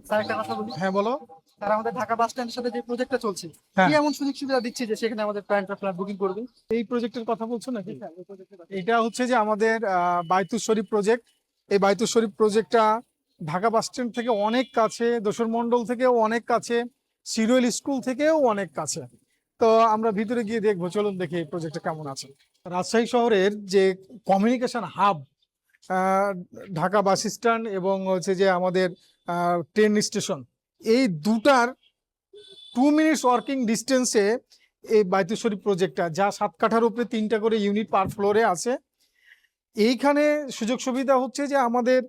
Sir একটা কথা বলি। হ্যাঁ বলো। স্যার আমাদের ঢাকা বাস স্ট্যান্ডের সাথে যে প্রজেক্টটা চলছে, কি হ্যাঁ, এমন সুযোগ সুবিধা দিচ্ছে যে সেখানে আমাদের ক্লায়েন্টরা ফ্ল্যাট বুকিং করবে? এই প্রজেক্টের কথা বলছো নাকি? জি স্যার, এই প্রজেক্টের কথা। এটা হচ্ছে যে আমাদের বায়তুল শরীফ প্রজেক্ট। এই বায়তুল শরীফ প্রজেক্টটা ঢাকা বাস স্ট্যান্ড থেকে অনেক কাছে, দোসর মন্ডল থেকেও অনেক কাছে, সিরুয়েল স্কুল থেকেও অনেক কাছে। তো আমরা ভিতরে গিয়ে দেখবো, চলুন দেখি এই প্রজেক্টটা কেমন আছে। রাজশাহী শহরের যে communication hub, Dhaka bus stand এবং হচ্ছে যে আমাদের ট্রেন স্টেশন, এই দুটার 2 মিনিটস ওয়ার্কিং ডিস্টেন্সে এই বায়তুল শরীফ প্রজেক্টটা, যা 7 কাঠার উপরে 3টা করে ইউনিট পার ফ্লোরে আছে। এইখানে সুযোগ সুবিধা হচ্ছে যে আমাদের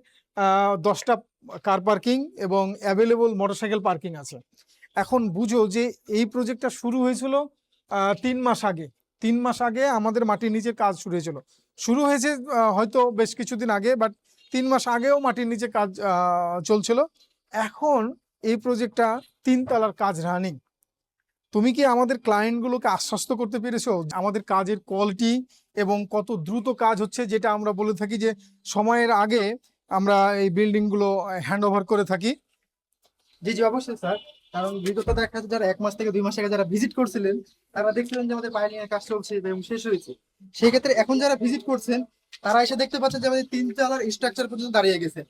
10টা কার পার্কিং এবং অ্যাভেলেবল মোটরসাইকেল পার্কিং আছে। এখন বুঝো যে এই প্রজেক্টটা শুরু হয়েছিল 3 মাস আগে। 3 মাস আগে আমাদের মাটির নিচের কাজ শুরু হয়েছে হয়তো বেশ কিছুদিন আগে, বাট 3 মাস আগেও মাটির নিচে কাজ চলছিল। এখন এই প্রজেক্টটা 3 তলার কাজ রানিং। তুমি কি আমাদের ক্লায়েন্টগুলোকে আশ্বস্ত করতে পেরেছো আমাদের কাজের কোয়ালিটি এবং কত দ্রুত কাজ হচ্ছে, যেটা আমরা বলে থাকি যে সময়ের আগে আমরা এই বিল্ডিং গুলো হ্যান্ড ওভার করে থাকি? জি জি, অবশ্যই স্যার। কারণ বিগত দেখা যাচ্ছে যারা 1 মাস থেকে 2 মাস আগে যারা ভিজিট করছিলেন, তারা দেখছিলেন যে আমাদের পাইলিং এর কাজ চলছে এবং শেষ হয়েছে। সেই ক্ষেত্রে এখন যারা ভিজিট করছেন, তারা এসে দেখতে পাচ্ছেন যে আমাদের 3 তলার স্ট্রাকচার পর্যন্ত দাঁড়িয়ে গেছে।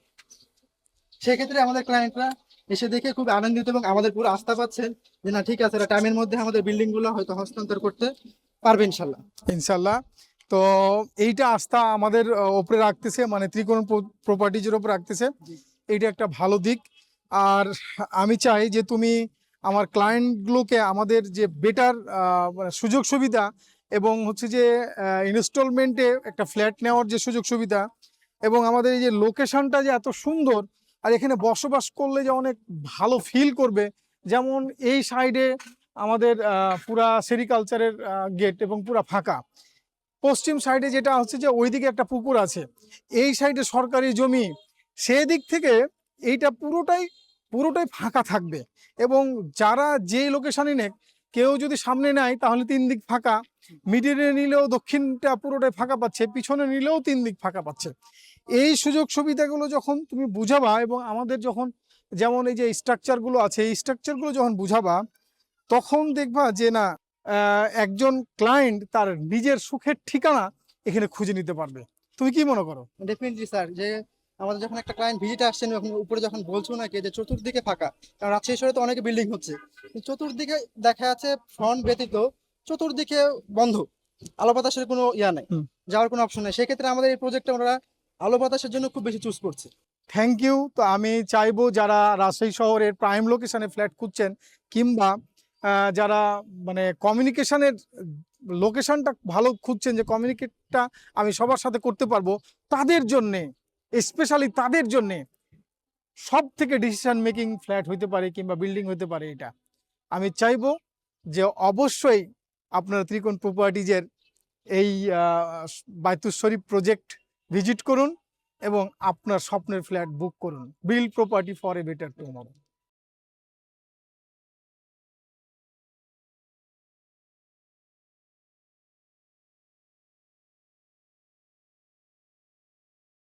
সেই ক্ষেত্রে আমাদের ক্লায়েন্টরা এসে দেখে খুব আনন্দিত এবং আমাদের পুরো আস্থা পাচ্ছেন যে না ঠিক আছে, টাইমের মধ্যে আমাদের বিল্ডিং গুলো হয়তো হস্তান্তর করতে পারবে ইনশাল্লাহ। ইনশাল্লাহ। তো এইটা আস্থা আমাদের ওপরে রাখতেছে, মানে ত্রিকোণ প্রপার্টিজের ওপর রাখতেছে। জি এইটা একটা ভালো দিক। আর আমি চাই যে তুমি আমার ক্লায়েন্টগুলোকে আমাদের যে বেটার সুযোগ সুবিধা এবং হচ্ছে যে ইনস্টলমেন্টে একটা ফ্ল্যাট নেওয়ার যে সুযোগ সুবিধা, এবং আমাদের এই যে লোকেশনটা যে এত সুন্দর, আর এখানে বসবাস করলে যে অনেক ভালো ফিল করবে। যেমন এই সাইডে আমাদের পুরা সেরিকালচারের গেট এবং পুরা ফাঁকা। পশ্চিম সাইডে যেটা হচ্ছে যে ওইদিকে একটা পুকুর আছে, এই সাইডে সরকারি জমি। সেদিক থেকে এইটা পুরোটাই পুরোটাই ফাঁকা থাকবে। এবং যারা যেই লোকেশনে নেক, কেউ যদি সামনে নেয় তাহলে 3 দিক ফাঁকা, মিডিলে নিলেও দক্ষিণটা পুরোটাই ফাঁকা পাচ্ছে, পিছনে নিলেও 3 দিক ফাঁকা পাচ্ছে। এই সুযোগ সুবিধাগুলো যখন তুমি বুঝাবা এবং আমাদের যখন যেমন এই যে স্ট্রাকচারগুলো আছে, এই স্ট্রাকচারগুলো যখন বুঝাবা, তখন দেখবা যে না, একজন ক্লায়েন্ট তার নিজের সুখের ঠিকানা এখানে খুঁজে নিতে পারবে। তুমি কি মনে করো? ডেফিনেটলি স্যার, যে আমাদের যখন একটা ক্লায়েন্ট ভিজিট আসছেন এখন উপরে যখন বলছো নাকি যে চতুর্দিকে ফাঁকা, কারণ রাজশাহী শহরে তো অনেক বিল্ডিং হচ্ছে, কিন্তু চতুর্দিকে দেখা যাচ্ছে ফ্রন্ট ব্যতীত চতুর্দিকে বন্ধ, আলো বাতাসের কোনো নাই, হুম। যাওয়ার কোনো অপশন নেই। সেক্ষেত্রে আমাদের এই প্রজেক্টটা ওরা আলো বাতাসের জন্য খুব বেশি চুজ করছে। Thank you. তো আমি চাইবো যারা রাজশাহী শহরের প্রাইম লোকেশনে ফ্ল্যাট খুঁজছেন, কিংবা যারা মানে কমিউনিকেশনের লোকেশনটা ভালো খুঁজছেন, যে কমিউনিকেটটা আমি সবার সাথে করতে পারবো, তাদের জন্যে, স্পেশালি তাদের জন্যে সব থেকে ডিসিশন মেকিং ফ্ল্যাট হইতে পারে কিংবা বিল্ডিং হইতে পারে এটা। আমি চাইবো যে অবশ্যই আপনারা ত্রিকোণ প্রপার্টিজের এই বায়তুল শরীফ প্রজেক্ট ভিজিট করুন এবং আপনার স্বপ্নের ফ্ল্যাট বুক করুন। Build property for a better tomorrow.